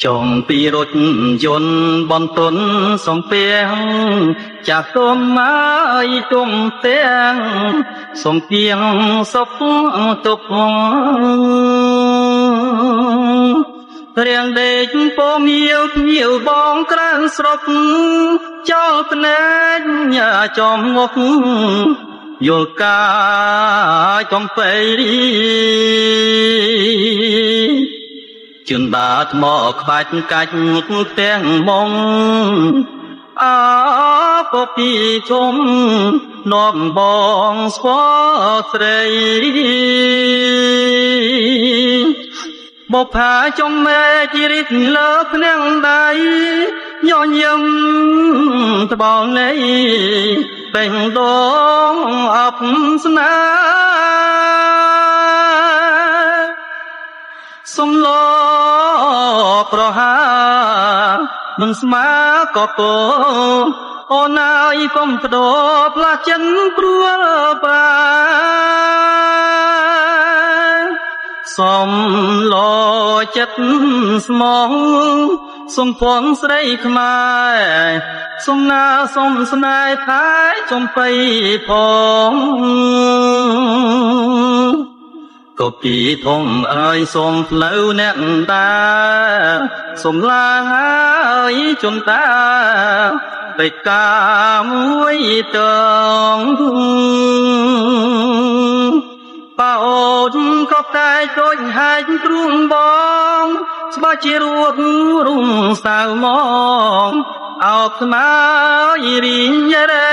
ចុងពីរថយន្តបន្ទន់សំពៀងចាស់ទុំហើយទុំទាំងសំពៀងសុខទុករៀងដេកពោងងាវបងក្រានស្រុកចោលភ្នែកចំមុខយល់កាយកំពៃជឿនបាថ្មក្បាច់កាច់ទាំងមុងអើពពីជុំនាំបងស្គាល់ស្រីបុផាចំមេជីរិតលើភ្នែងដៃញញឹមត្បល់នៃពេញដងអបស្នាសំឡប្រហាមិនស្មាកកអូនអើយកុំបដោផ្លាស់ចិនព្រួលប្រាសំឡចិត្តស្មងសំភងស្រីខ្មែរសំណាសំស្នេហ៍ថែចំបៃផងក៏ពីធំអើយសូមផ្លូវអ្នកតាសូមឡាងហើយជន់តាបេកាមួយតងប៉ាអូនក៏តែដូចហែកទ្រូងបងស្បាជារួតរុំសៅមកអោបស្មើយរីងរៃ